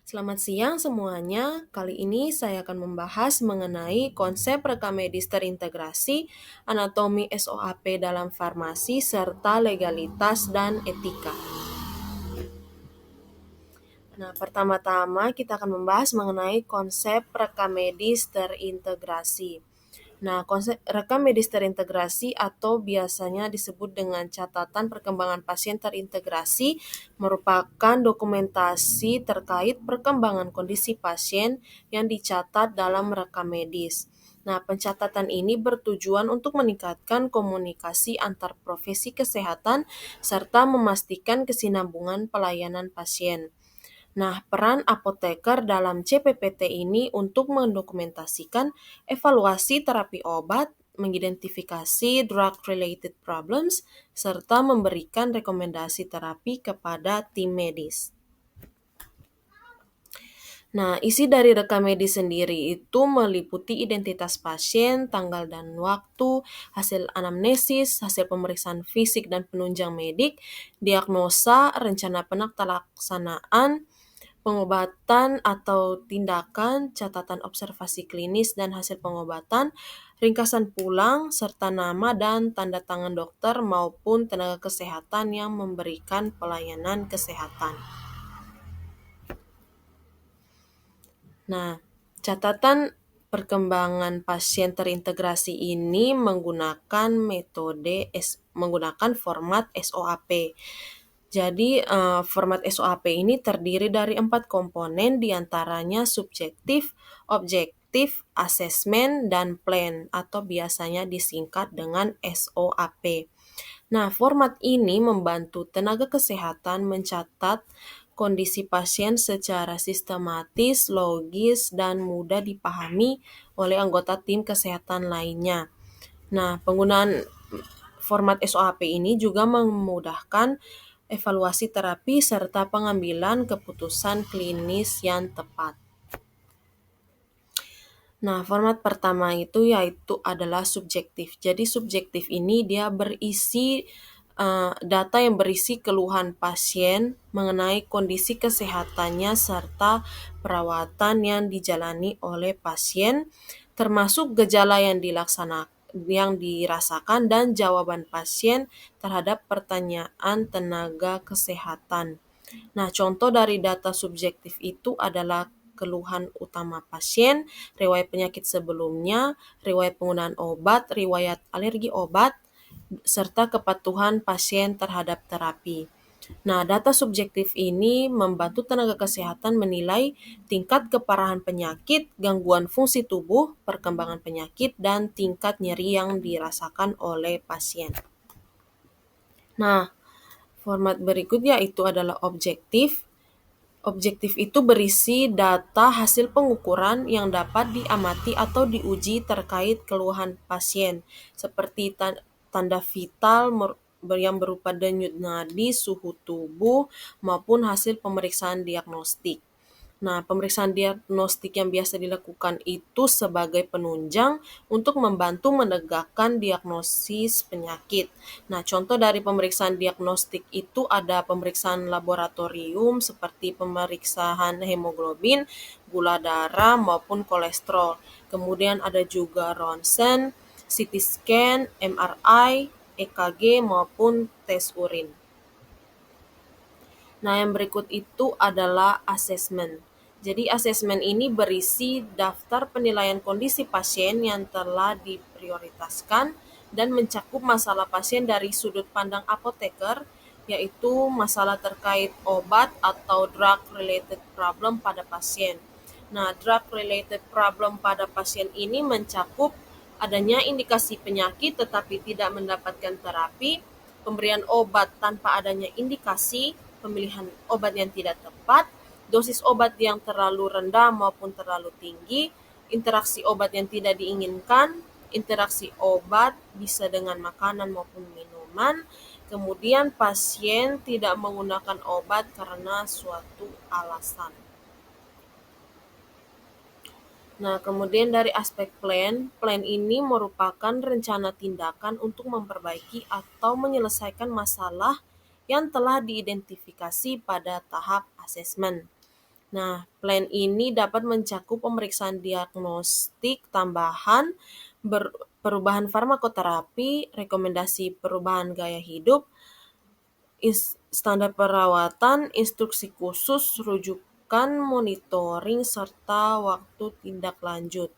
Selamat siang semuanya. Kali ini saya akan membahas mengenai konsep rekam medis terintegrasi, anatomi SOAP dalam farmasi, serta legalitas dan etika. Nah, pertama-tama kita akan membahas mengenai konsep rekam medis terintegrasi. Nah, konsep rekam medis terintegrasi atau biasanya disebut dengan catatan perkembangan pasien terintegrasi merupakan dokumentasi terkait perkembangan kondisi pasien yang dicatat dalam rekam medis. Nah, pencatatan ini bertujuan untuk meningkatkan komunikasi antar profesi kesehatan serta memastikan kesinambungan pelayanan pasien. Nah, peran apoteker dalam CPPT ini untuk mendokumentasikan evaluasi terapi obat, mengidentifikasi drug-related problems, serta memberikan rekomendasi terapi kepada tim medis. Nah, isi dari rekam medis sendiri itu meliputi identitas pasien, tanggal dan waktu, hasil anamnesis, hasil pemeriksaan fisik dan penunjang medik, diagnosa, rencana pelaksanaan, pengobatan atau tindakan, catatan observasi klinis dan hasil pengobatan, ringkasan pulang, serta nama dan tanda tangan dokter maupun tenaga kesehatan yang memberikan pelayanan kesehatan. Nah, catatan perkembangan pasien terintegrasi ini menggunakan menggunakan format SOAP. Jadi, format SOAP ini terdiri dari 4 komponen diantaranya subjektif, objektif, asesmen, dan plan atau biasanya disingkat dengan SOAP. Nah, format ini membantu tenaga kesehatan mencatat kondisi pasien secara sistematis, logis, dan mudah dipahami oleh anggota tim kesehatan lainnya. Nah, penggunaan format SOAP ini juga memudahkan evaluasi terapi serta pengambilan keputusan klinis yang tepat. Nah, format pertama itu yaitu adalah subjektif. Jadi subjektif ini dia berisi data yang berisi keluhan pasien mengenai kondisi kesehatannya serta perawatan yang dijalani oleh pasien, termasuk gejala yang dirasakan dan jawaban pasien terhadap pertanyaan tenaga kesehatan. Nah, contoh dari data subjektif itu adalah keluhan utama pasien, riwayat penyakit sebelumnya, riwayat penggunaan obat, riwayat alergi obat, serta kepatuhan pasien terhadap terapi. Nah, data subjektif ini membantu tenaga kesehatan menilai tingkat keparahan penyakit, gangguan fungsi tubuh, perkembangan penyakit, dan tingkat nyeri yang dirasakan oleh pasien. Nah, format berikutnya itu adalah objektif. Objektif itu berisi data hasil pengukuran yang dapat diamati atau diuji terkait keluhan pasien, seperti tanda vital yang berupa denyut nadi, suhu tubuh, maupun hasil pemeriksaan diagnostik. Nah, pemeriksaan diagnostik yang biasa dilakukan itu sebagai penunjang untuk membantu menegakkan diagnosis penyakit. Nah, contoh dari pemeriksaan diagnostik itu ada pemeriksaan laboratorium seperti pemeriksaan hemoglobin, gula darah, maupun kolesterol. Kemudian ada juga ronsen, CT scan, MRI, EKG, maupun tes urin. Nah, yang berikut itu adalah asesmen. Jadi asesmen ini berisi daftar penilaian kondisi pasien yang telah diprioritaskan dan mencakup masalah pasien dari sudut pandang apoteker, yaitu masalah terkait obat atau drug-related problem pada pasien. Nah, drug-related problem pada pasien ini mencakup adanya indikasi penyakit tetapi tidak mendapatkan terapi, pemberian obat tanpa adanya indikasi, pemilihan obat yang tidak tepat, dosis obat yang terlalu rendah maupun terlalu tinggi, interaksi obat yang tidak diinginkan, interaksi obat bisa dengan makanan maupun minuman, kemudian pasien tidak menggunakan obat karena suatu alasan. Nah, kemudian dari aspek plan ini merupakan rencana tindakan untuk memperbaiki atau menyelesaikan masalah yang telah diidentifikasi pada tahap asesmen. Nah, plan ini dapat mencakup pemeriksaan diagnostik tambahan, perubahan farmakoterapi, rekomendasi perubahan gaya hidup, standar perawatan, instruksi khusus, rujukan monitoring, serta waktu tindak lanjut.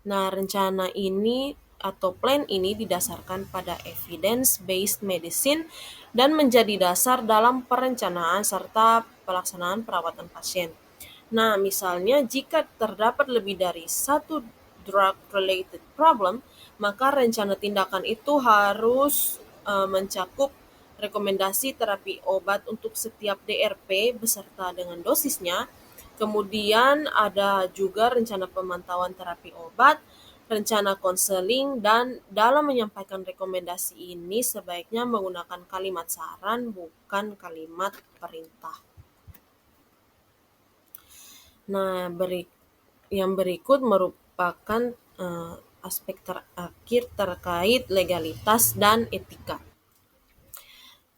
Nah, rencana ini atau plan ini didasarkan pada evidence-based medicine dan menjadi dasar dalam perencanaan serta pelaksanaan perawatan pasien. Nah, misalnya jika terdapat lebih dari satu drug-related problem, maka rencana tindakan itu harus mencakup rekomendasi terapi obat untuk setiap DRP beserta dengan dosisnya. Kemudian ada juga rencana pemantauan terapi obat, rencana konseling, dan dalam menyampaikan rekomendasi ini sebaiknya menggunakan kalimat saran bukan kalimat perintah. Nah, yang berikut merupakan aspek terakhir terkait legalitas dan etika.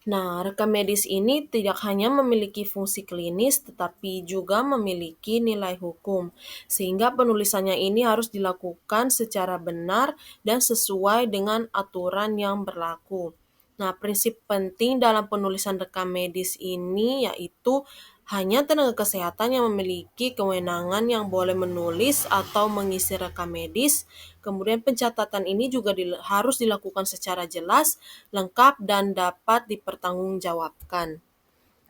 Nah, rekam medis ini tidak hanya memiliki fungsi klinis, tetapi juga memiliki nilai hukum, sehingga penulisannya ini harus dilakukan secara benar dan sesuai dengan aturan yang berlaku. Nah, prinsip penting dalam penulisan rekam medis ini yaitu hanya tenaga kesehatan yang memiliki kewenangan yang boleh menulis atau mengisi rekam medis. Kemudian pencatatan ini juga harus dilakukan secara jelas, lengkap, dan dapat dipertanggungjawabkan.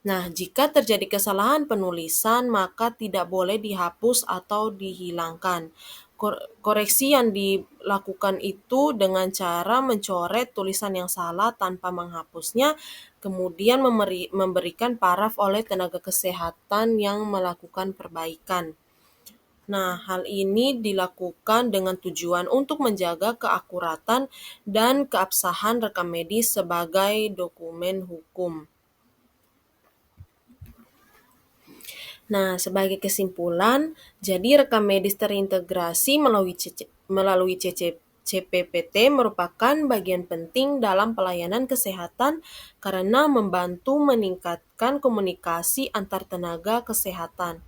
Nah, jika terjadi kesalahan penulisan, maka tidak boleh dihapus atau dihilangkan. Koreksi yang dilakukan itu dengan cara mencoret tulisan yang salah tanpa menghapusnya, kemudian memberikan paraf oleh tenaga kesehatan yang melakukan perbaikan. Nah, hal ini dilakukan dengan tujuan untuk menjaga keakuratan dan keabsahan rekam medis sebagai dokumen hukum. Nah, sebagai kesimpulan, jadi rekam medis terintegrasi melalui CPPT merupakan bagian penting dalam pelayanan kesehatan karena membantu meningkatkan komunikasi antar tenaga kesehatan.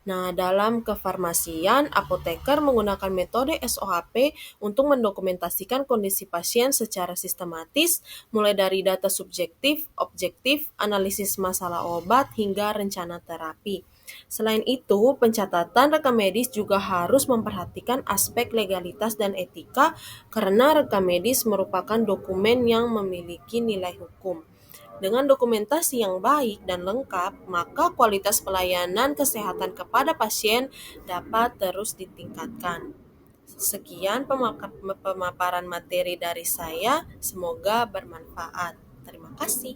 Nah, dalam kefarmasian, apoteker menggunakan metode SOHP untuk mendokumentasikan kondisi pasien secara sistematis, mulai dari data subjektif, objektif, analisis masalah obat, hingga rencana terapi. Selain itu, pencatatan rekam medis juga harus memperhatikan aspek legalitas dan etika karena rekam medis merupakan dokumen yang memiliki nilai hukum. Dengan dokumentasi yang baik dan lengkap, maka kualitas pelayanan kesehatan kepada pasien dapat terus ditingkatkan. Sekian pemaparan materi dari saya, semoga bermanfaat. Terima kasih.